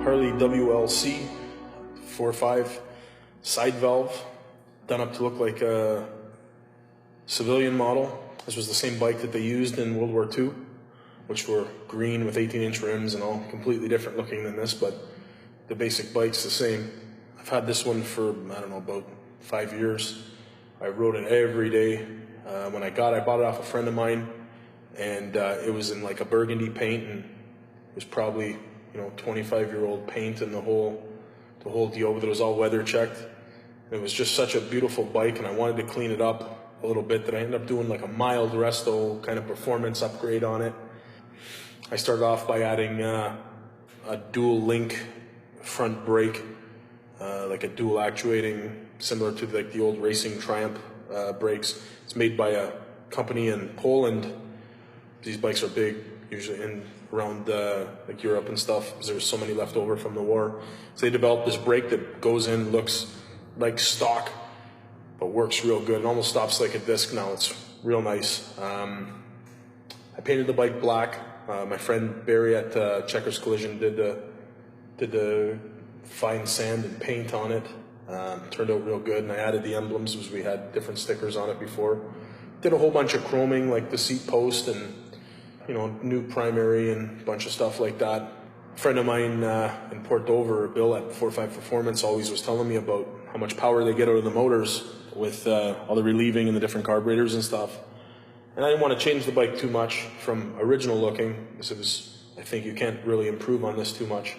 Harley WLC 4.5 side valve, done up to look like a civilian model. This was the same bike that they used in World War II, which were green with 18-inch rims and all, completely different looking than this, but the basic bike's the same. I've had this one for, I don't know, about 5 years. I rode it every day. When I bought it off a friend of mine, and it was in like a burgundy paint, and it was probably, 25-year-old paint and the whole deal, but it was all weather checked. And it was just such a beautiful bike, and I wanted to clean it up a little bit, that I ended up doing like a mild resto kind of performance upgrade on it. I started off by adding a dual link front brake, like a dual actuating, similar to like the old racing Triumph brakes. It's made by a company in Poland. These bikes are big, usually in around like Europe and stuff, because there was so many left over from the war. So they developed this brake that goes in, looks like stock, but works real good. It almost stops like a disc now. It's real nice. I painted the bike black. My friend Barry at Checkers Collision did the fine sand and paint on it. Turned out real good, and I added the emblems because we had different stickers on it before. Did a whole bunch of chroming, like the seat post and new primary and a bunch of stuff like that. A friend of mine in Port Dover, Bill at 4.5 Performance, always was telling me about how much power they get out of the motors with all the relieving and the different carburetors and stuff. And I didn't want to change the bike too much from original looking, because I think you can't really improve on this too much.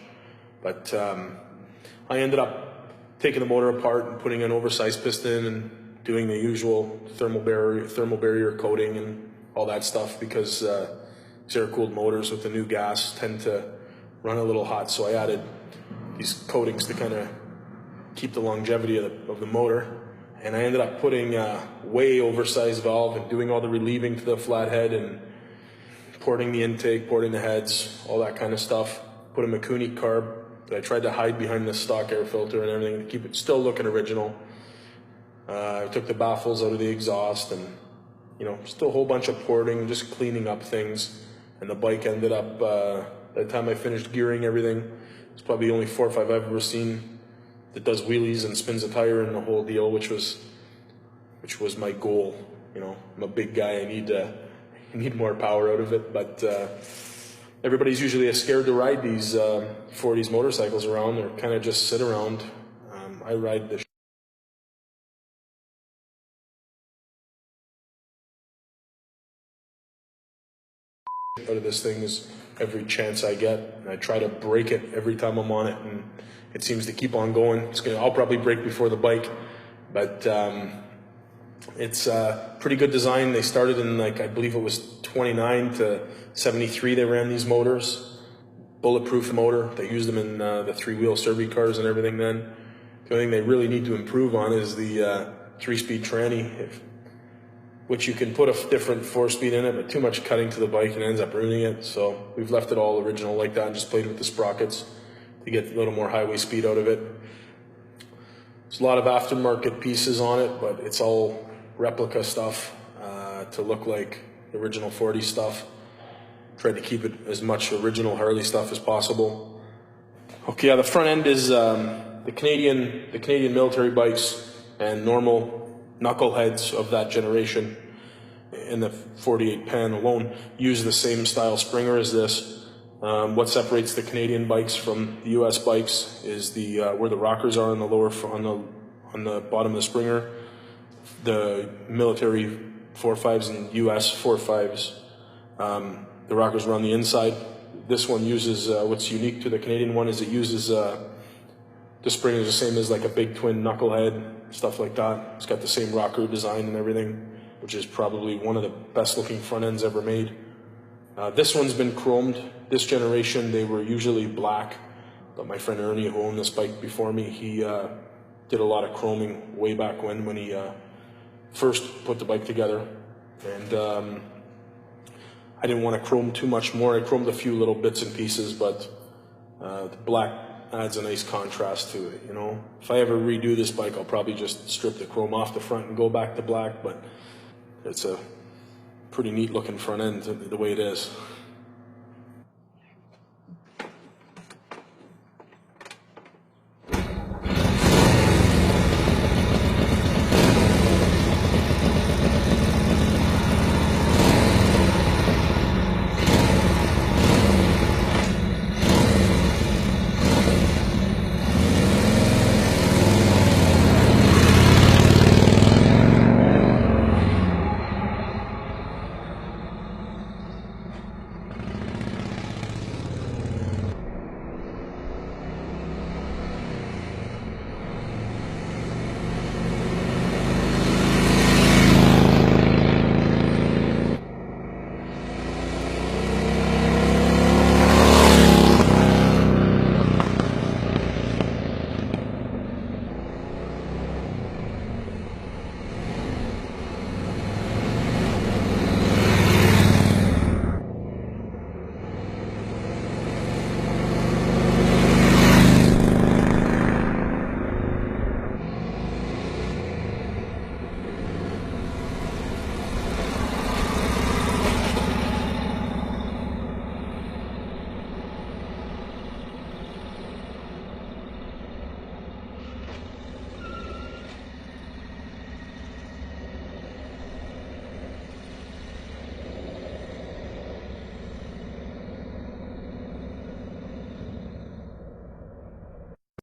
But I ended up taking the motor apart and putting an oversized piston and doing the usual thermal barrier coating and all that stuff, because these air-cooled motors with the new gas tend to run a little hot. So I added these coatings to kind of keep the longevity of the motor. And I ended up putting a way oversized valve and doing all the relieving to the flathead and porting the intake, porting the heads, all that kind of stuff. Put a Mikuni carb that I tried to hide behind the stock air filter and everything to keep it still looking original. I took the baffles out of the exhaust, and still a whole bunch of porting, just cleaning up things. And the bike ended up, by the time I finished gearing everything, it's probably the only 4.5 I've ever seen that does wheelies and spins a tire and the whole deal, which was my goal. I'm a big guy. I need more power out of it, but everybody's usually scared to ride these 40s motorcycles around, or kind of just sit around. I ride the out of this thing is every chance I get, and I try to break it every time I'm on it, and it seems to keep on going. I'll probably break before the bike, but it's a pretty good design. They started in I believe it was 29 to 73 they ran these motors. Bulletproof motor. They used them in the 3-wheel Servi cars and everything then. The only thing they really need to improve on is the 3-speed tranny, which you can put a different 4-speed in it, but too much cutting to the bike and ends up ruining it. So we've left it all original like that and just played with the sprockets to get a little more highway speed out of it. There's a lot of aftermarket pieces on it, but it's all replica stuff to look like the original 40 stuff. Tried to keep it as much original Harley stuff as possible. Okay, yeah, the front end is the Canadian military bikes and normal knuckleheads of that generation in the 48 pan alone use the same style springer as this. What separates the Canadian bikes from the US bikes is the where the rockers are on the lower on the bottom of the springer. The military 4.5s and US 4.5s, the rockers are on the inside. This one uses what's unique to the Canadian one is it uses the spring is the same as like a big twin knucklehead, stuff like that. It's got the same rocker design and everything, which is probably one of the best looking front ends ever made. This one's been chromed. This generation, they were usually black, but my friend Ernie, who owned this bike before me, he did a lot of chroming way back when he first put the bike together. And I didn't want to chrome too much more. I chromed a few little bits and pieces, but the black adds a nice contrast to it, If I ever redo this bike, I'll probably just strip the chrome off the front and go back to black, but it's a pretty neat looking front end the way it is.